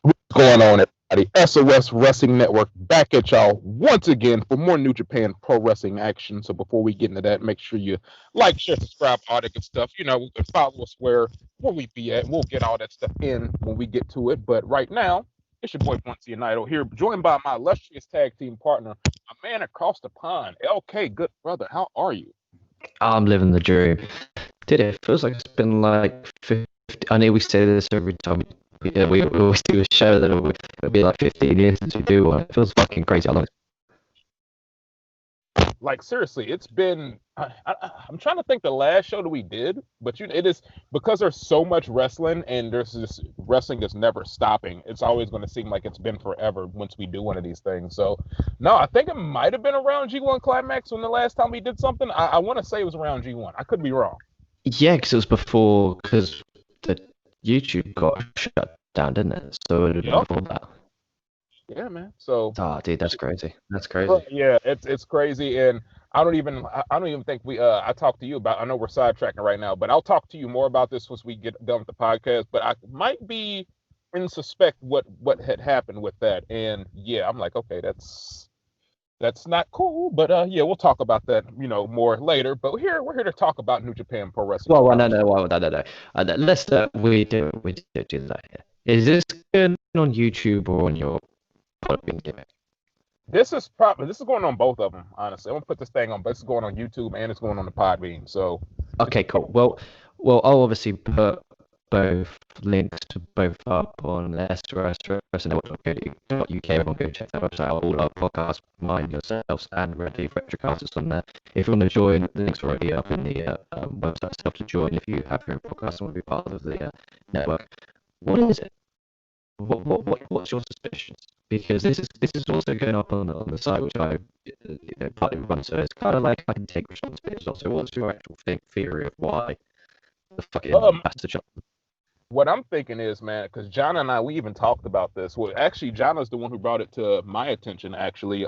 What's going on, everybody? SOS Wrestling Network back at y'all once again for more New Japan Pro Wrestling action. So before we get into that, make sure you like, share, subscribe, all that good stuff. And follow us where we be at. We'll get all that stuff in when we get to it. But right now, it's your boy Ponce United here, joined by my illustrious tag team partner, a man across the pond, LK. Good brother, how are you? I'm living the dream. Dude, it feels like it's been like 50. I know we say this every time we always do a show that it'll be like 15 years since we do one. It feels fucking crazy how long. Like seriously, it's been. I'm trying to think the last show that we did, but it is because there's so much wrestling and there's this wrestling is never stopping. It's always going to seem like it's been forever once we do one of these things. So, no, I think it might have been around G1 Climax when the last time we did something. I want to say it was around G1. I could be wrong. Yeah, because it was because the YouTube got shut down, didn't it? So it would have been Yep. before that. Yeah, man. So, Oh, dude, that's crazy. That's bro, crazy. yeah, it's crazy, and I don't even think I talked to you about. I know we're sidetracking right now, but I'll talk to you more about this once we get done with the podcast. But I might be in suspect what had happened with that, and yeah, I'm like, okay, that's not cool. But yeah, we'll talk about that more later. But we're here to talk about New Japan Pro Wrestling Well, no, currently. no, well, no, no, no. Let's we do that here. Is this going on YouTube or on your Podbean gimmick? This is going on both of them. Honestly, I'm gonna put this thing on, but it's going on YouTube and it's going on the Podbean. So it's Okay, cool. Well, I'll obviously put both links to both up on SRS.co.uk. Everyone go check that website out. All our podcasts, mine, yourselves, and Ready for Extra is on there. If you want to join, the links are already up in the website stuff to join. If you have your own podcast and want to be part of the network, what is it? What's your suspicions? Because this is also going up on the site which I partly run, so it's kind of like I can take responsibility. Also, what's your actual theory of why the fucking um, bastard shot? what I'm thinking is, man, because John and I we even talked about this. Well, actually, John is the one who brought it to my attention. Actually,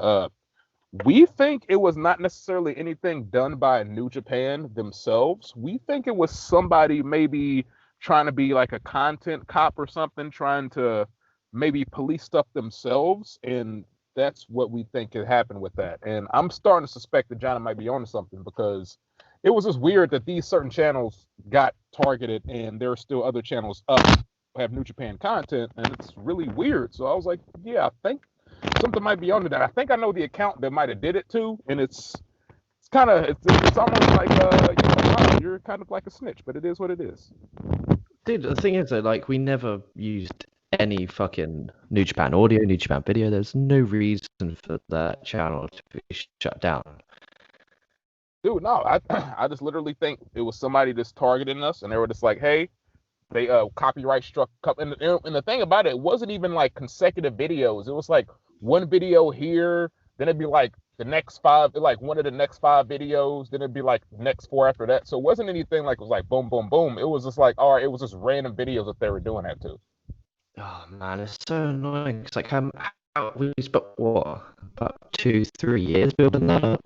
we think it was not necessarily anything done by New Japan themselves. We think it was somebody maybe trying to be like a content cop or something, trying to maybe police stuff themselves, and that's what we think could happen with that. And I'm starting to suspect that John might be onto something because it was just weird that these certain channels got targeted, and there are still other channels up have New Japan content, and it's really weird. So I was like, yeah, I think something might be under that. I think I know the account that might have did it too, and it's kind of it's almost like you're kind of like a snitch, but it is what it is. Dude, the thing is that like we never used any fucking New Japan audio, New Japan video. There's no reason for that channel to be shut down. Dude, no, I just literally think it was somebody just targeting us, and they were just like, hey, they copyright struck, and the thing about it, it wasn't even like consecutive videos. It was like one video here, then it'd be like the next five, like one of the next five videos, then it'd be like the next four after that. So it wasn't anything like it was like boom, boom, boom. It was just like, all right, it was just random videos that they were doing that to. Oh man, it's so annoying. It's like how we spent what about 2, 3 years building that up.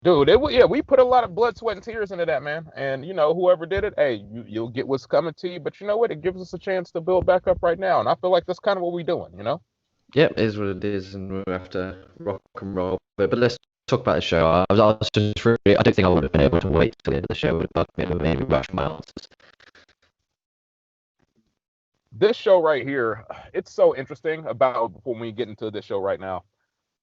Dude, yeah, we put a lot of blood, sweat, and tears into that, man. And whoever did it, hey, you'll get what's coming to you. But you know what? It gives us a chance to build back up right now, and I feel like that's kind of what we're doing. Yep, it is what it is, and we'll have to rock and roll. But let's talk about the show. I was just really, I don't think I would have been able to wait till the end of the show. It would have bugged me. It would have made me rush my answers. This show right here, it's so interesting about when we get into this show right now.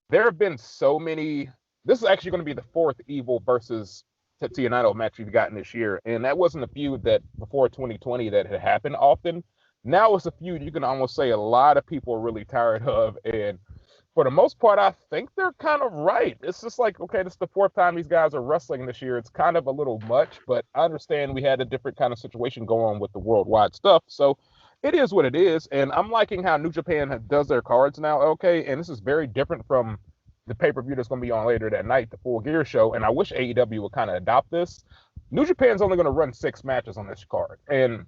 There have been so many. This is actually going to be the fourth Evil versus Tetsuya Naito match we've gotten this year, and that wasn't a feud that before 2020 that had happened often. Now it's a feud you can almost say a lot of people are really tired of, and for the most part, I think they're kind of right. It's just like, okay, this is the fourth time these guys are wrestling this year. It's kind of a little much, but I understand we had a different kind of situation going on with the worldwide stuff, so it is what it is. And I'm liking how New Japan does their cards now, okay, and this is very different from the pay-per-view that's going to be on later that night, the Full Gear show. And I wish AEW would kind of adopt this. New Japan's only going to run 6 matches on this card, and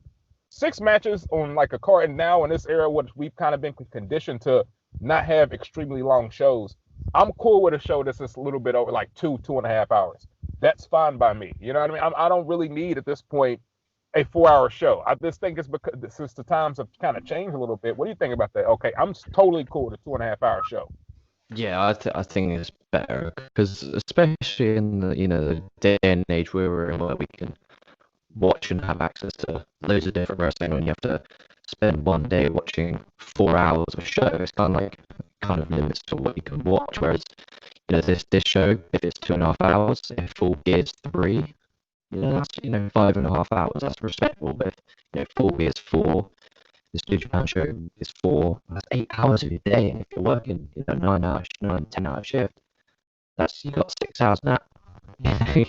6 matches on like a card now in this era, which we've kind of been conditioned to not have extremely long shows. I'm cool with a show that's just a little bit over like 2.5 hours. That's fine by me. You know what I mean? I don't really need at this point a 4 hour show. I just think it's because since the times have kind of changed a little bit. What do you think about that? Okay, I'm totally cool with a 2.5 hour show. Yeah, I think it's better because especially in the the day and age we're in, where we can watch and have access to loads of different wrestling, when you have to spend one day watching 4 hours of a show, it's kind of limits to what you can watch. Whereas this show, if it's 2.5 hours, if Full Gear's three, that's 5.5 hours. That's respectable. But if Full Gear's four, this New Japan show is four. That's 8 hours of your day. And if you're working, 9 hours, 10 hour shift, that's you got 6 hours nap.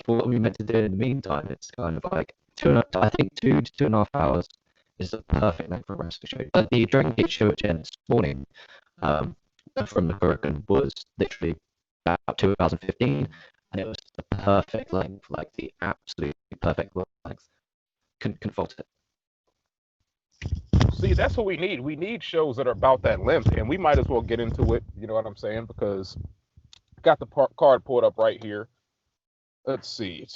What are we meant to do in the meantime? It's kind of like I think 2 to 2.5 hours is the perfect length for a wrestling show. Like the Dragon Gate show at Gen this morning, um, from the Hurricane was literally about 2 hours and 15, and it was the perfect length, like the absolute perfect length. Couldn't fault it. See, that's what we need. We need shows that are about that length, and we might as well get into it. You know what I'm saying? Because I got the card pulled up right here. Let's see.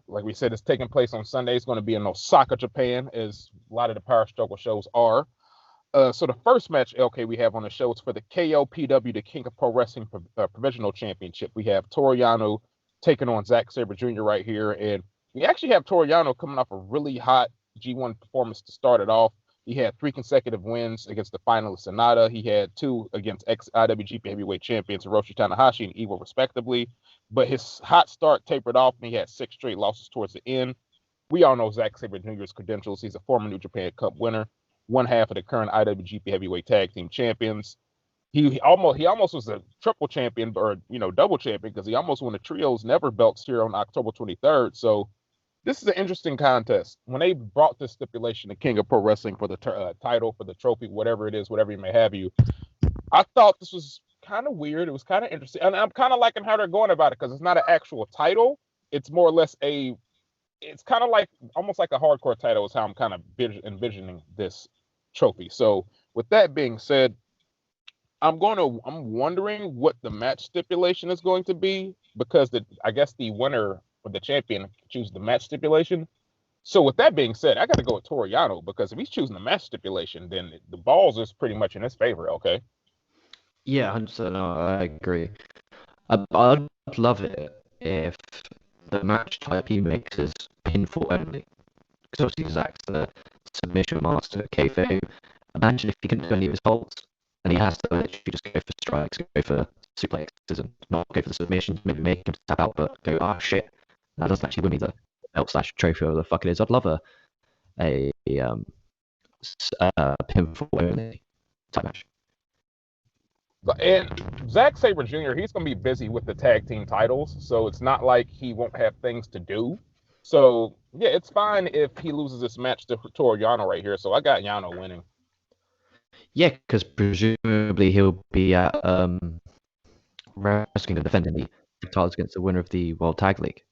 Like we said, it's taking place on Sunday. It's going to be in Osaka, Japan, as a lot of the Power Struggle shows are. So the first match, LK, we have on the show is for the KOPW, the King of Pro Wrestling Provisional Championship. We have Toru Yano taking on Zack Sabre Jr. right here, and we actually have Toru Yano coming off a really hot G1 performance to start it off. He had 3 consecutive wins against the finalist Sonata. He had 2 against ex-IWGP Heavyweight Champions Hiroshi Tanahashi and Evil, respectively. But his hot start tapered off, and he had 6 straight losses towards the end. We all know Zack Sabre Jr.'s credentials. He's a former New Japan Cup winner, one half of the current IWGP Heavyweight Tag Team Champions. He almost was a triple champion, or double champion, because he almost won the trios never belts here on October 23rd. So this is an interesting contest. When they brought this stipulation to King of Pro Wrestling for the title, for the trophy, whatever it is, whatever you may have you, I thought this was kind of weird. It was kind of interesting, and I'm kind of liking how they're going about it, because it's not an actual title. It's more or less it's kind of like almost like a hardcore title is how I'm kind of envisioning this trophy. So with that being said, I'm wondering what the match stipulation is going to be, because I guess the winner or the champion chooses the match stipulation. So with that being said, I got to go with Toru Yano, because if he's choosing the match stipulation, then the balls is pretty much in his favor. Okay. Yeah, 100%. No, I agree. I'd love it if the match type he makes is pinfall only. Because obviously Zach's the submission master at kayfabe. Imagine if he couldn't do any of his holds, and he has to literally just go for strikes, go for suplexes, and not go for the submissions, maybe make him tap out, but go, oh shit, that doesn't actually win me the belt slash trophy, or the fuck it is. I'd love a pinfall only type match. And Zack Sabre Jr., he's going to be busy with the tag team titles, so it's not like he won't have things to do. So yeah, it's fine if he loses this match to Toru Yano right here. So I got Yano winning. Yeah, because presumably he'll be at Wrestling and defending the titles against the winner of the World Tag League.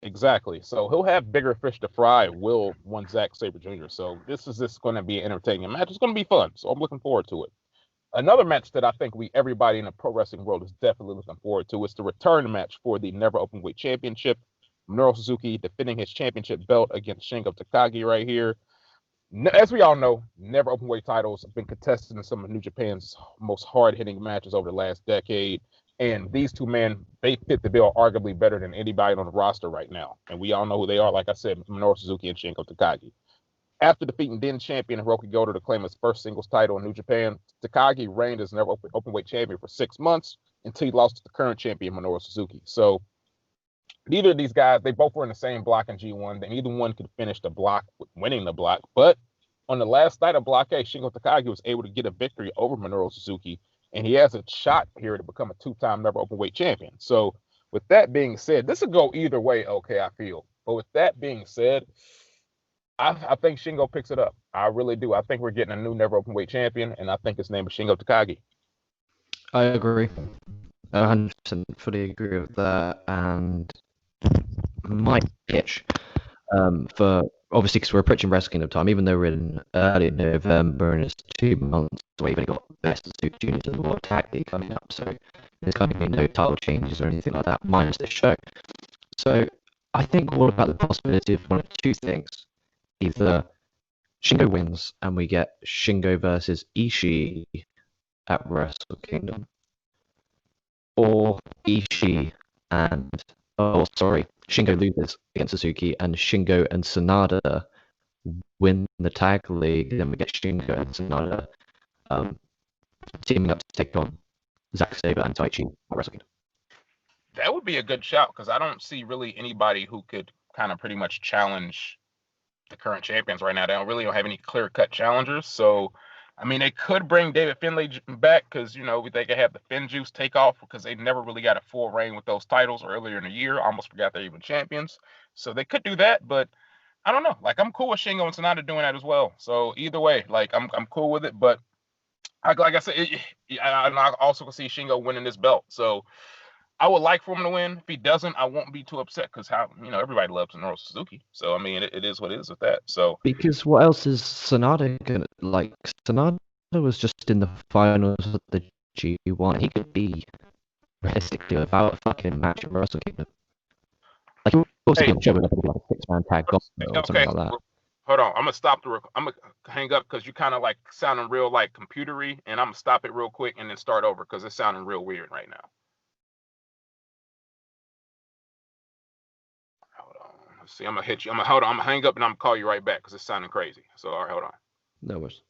Exactly. So he'll have bigger fish to fry. Will one Zack Sabre Jr. So this is just going to be an entertaining match. It's going to be fun. So I'm looking forward to it. Another match that I think everybody in the pro wrestling world is definitely looking forward to is the return match for the Never Openweight Championship. Minoru Suzuki defending his championship belt against Shingo Takagi right here. As we all know, Never Openweight titles have been contested in some of New Japan's most hard-hitting matches over the last decade. And these two men, they fit the bill arguably better than anybody on the roster right now. And we all know who they are, like I said, Minoru Suzuki and Shingo Takagi. After defeating then champion Hiroki Goto to claim his first singles title in New Japan, Takagi reigned as Never Openweight champion for 6 months until he lost to the current champion Minoru Suzuki. So neither of these guys, they both were in the same block in G1. Neither one could finish the block with winning the block. But on the last night of Block A, Shingo Takagi was able to get a victory over Minoru Suzuki, and he has a shot here to become a 2-time Never Openweight champion. So with that being said, this will go either way, okay, I feel. But with that being said, I think Shingo picks it up. I really do. I think we're getting a new Never Openweight champion, and I think his name is Shingo Takagi. I agree. 100% fully agree with that. And my pitch for obviously, because we're approaching Wrestle Kingdom time, even though we're in early November and it's 2 months away, we've only got Best of Super Juniors and the World Tag League coming up, so there's going to be no title changes or anything like that, minus this show. So I think all about the possibility of one of two things. Either Shingo wins and we get Shingo versus Ishii at Wrestle Kingdom, or Ishii and Shingo loses against Suzuki and Shingo and Sanada win the tag league, then we get Shingo and Sanada teaming up to take on Zack Sabre and Taichi at Wrestle Kingdom. That would be a good shout because I don't see really anybody who could kind of pretty much challenge the current champions right now. They don't have any clear-cut challengers. So, I mean, they could bring David Finlay back because, they could have the Finn Juice take off because they never really got a full reign with those titles earlier in the year. I almost forgot they're even champions. So they could do that, but I don't know. Like, I'm cool with Shingo and Sonata doing that as well. So either way, like, I'm cool with it. But like I said, I also can see Shingo winning this belt. So I would like for him to win. If he doesn't, I won't be too upset because everybody loves Minoru Suzuki. So I mean, it is what it is with that. So because what else is Sonata gonna like? Sonata was just in the finals of the G1. He could be realistically without a fucking match at Wrestle Kingdom. Like he also hey, be on the show with like a 6-man tag or something okay, like that. hold on. I'm gonna stop I'm gonna hang up because you kind of like sounding real like computery, and I'm gonna stop it real quick and then start over because it's sounding real weird right now. Hold on. Let's see. I'm gonna hit you. Hold on. I'm gonna hang up and I'm gonna call you right back because it's sounding crazy. So all right, hold on. No worries.